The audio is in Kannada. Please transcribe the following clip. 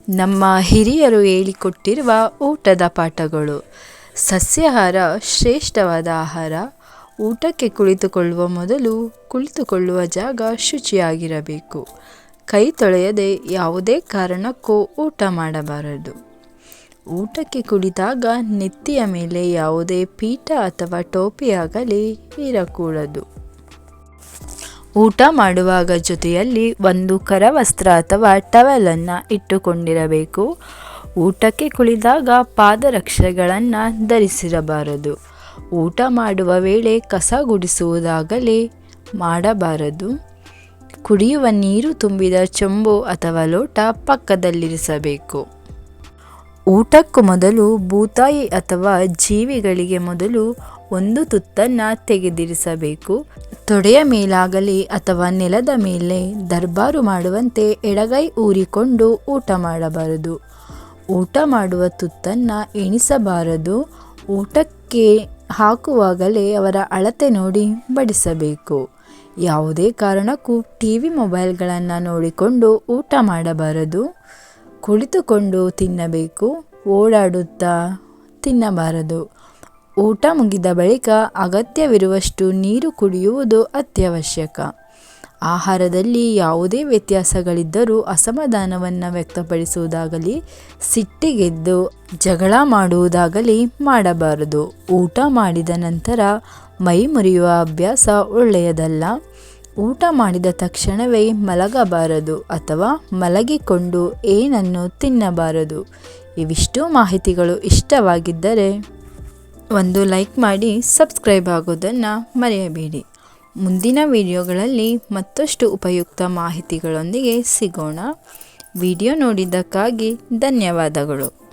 ನಮ್ಮ ಹಿರಿಯರು ಹೇಳಿಕೊಟ್ಟಿರುವ ಊಟದ ಪಾಠಗಳು. ಸಸ್ಯಾಹಾರ ಶ್ರೇಷ್ಠವಾದ ಆಹಾರ. ಊಟಕ್ಕೆ ಕುಳಿತುಕೊಳ್ಳುವ ಮೊದಲು ಕುಳಿತುಕೊಳ್ಳುವ ಜಾಗ ಶುಚಿಯಾಗಿರಬೇಕು. ಕೈ ತೊಳೆಯದೆ ಯಾವುದೇ ಕಾರಣಕ್ಕೂ ಊಟ ಮಾಡಬಾರದು. ಊಟಕ್ಕೆ ಕುಳಿತಾಗ ನೆತ್ತಿಯ ಮೇಲೆ ಯಾವುದೇ ಪೀಠ ಅಥವಾ ಟೋಪಿಯಾಗಲಿ ಇರಕೂಡದು. ಊಟ ಮಾಡುವಾಗ ಜೊತೆಯಲ್ಲಿ ಒಂದು ಕರವಸ್ತ್ರ ಅಥವಾ ಟವೆಲನ್ನು ಇಟ್ಟುಕೊಂಡಿರಬೇಕು. ಊಟಕ್ಕೆ ಕುಳಿತಾಗ ಪಾದರಕ್ಷೆಗಳನ್ನು ಧರಿಸಿರಬಾರದು. ಊಟ ಮಾಡುವ ವೇಳೆ ಕಸ ಗುಡಿಸುವುದಾಗಲಿ ಮಾಡಬಾರದು. ಕುಡಿಯುವ ನೀರು ತುಂಬಿದ ಚೆಂಬು ಅಥವಾ ಲೋಟ ಪಕ್ಕದಲ್ಲಿರಿಸಬೇಕು. ಊಟಕ್ಕೂ ಮೊದಲು ಭೂತಾಯಿ ಅಥವಾ ಜೀವಿಗಳಿಗೆ ಮೊದಲು ಒಂದು ತುತ್ತನ್ನು ತೆಗೆದಿರಿಸಬೇಕು. ತೊಡೆಯ ಮೇಲಾಗಲಿ ಅಥವಾ ನೆಲದ ಮೇಲೆ ದರ್ಬಾರು ಮಾಡುವಂತೆ ಎಡಗೈ ಊರಿಕೊಂಡು ಊಟ ಮಾಡಬಾರದು. ಊಟ ಮಾಡುವ ತುತ್ತನ್ನು ಎಣಿಸಬಾರದು. ಊಟಕ್ಕೆ ಹಾಕುವಾಗಲೇ ಅವರ ಅಳತೆ ನೋಡಿ ಬಡಿಸಬೇಕು. ಯಾವುದೇ ಕಾರಣಕ್ಕೂ ಟಿವಿ ಮೊಬೈಲ್ಗಳನ್ನು ನೋಡಿಕೊಂಡು ಊಟ ಮಾಡಬಾರದು. ಕುಳಿತುಕೊಂಡು ತಿನ್ನಬೇಕು. ಓಡಾಡುತ್ತಾ ತಿನ್ನಬಾರದು. ಊಟ ಮುಗಿದ ಬಳಿಕ ಅಗತ್ಯವಿರುವಷ್ಟು ನೀರು ಕುಡಿಯುವುದು ಅತ್ಯವಶ್ಯಕ. ಆಹಾರದಲ್ಲಿ ಯಾವುದೇ ವ್ಯತ್ಯಾಸಗಳಿದ್ದರೂ ಅಸಮಾಧಾನವನ್ನು ವ್ಯಕ್ತಪಡಿಸುವುದಾಗಲಿ ಸಿಟ್ಟಿಗೆದ್ದು ಜಗಳ ಮಾಡುವುದಾಗಲಿ ಮಾಡಬಾರದು. ಊಟ ಮಾಡಿದ ನಂತರ ಮೈ ಮುರಿಯುವ ಅಭ್ಯಾಸ ಒಳ್ಳೆಯದಲ್ಲ. ಊಟ ಮಾಡಿದ ತಕ್ಷಣವೇ ಮಲಗಬಾರದು ಅಥವಾ ಮಲಗಿಕೊಂಡು ಏನನ್ನು ತಿನ್ನಬಾರದು. ಇವಿಷ್ಟು ಮಾಹಿತಿಗಳು ಇಷ್ಟವಾಗಿದ್ದರೆ ಒಂದು ಲೈಕ್ ಮಾಡಿ ಸಬ್ಸ್ಕ್ರೈಬ್ ಆಗೋದನ್ನು ಮರೆಯಬೇಡಿ. ಮುಂದಿನ ವಿಡಿಯೋಗಳಲ್ಲಿ ಮತ್ತಷ್ಟು ಉಪಯುಕ್ತ ಮಾಹಿತಿಗಳೊಂದಿಗೆ ಸಿಗೋಣ. ವಿಡಿಯೋ ನೋಡಿದ್ದಕ್ಕಾಗಿ ಧನ್ಯವಾದಗಳು.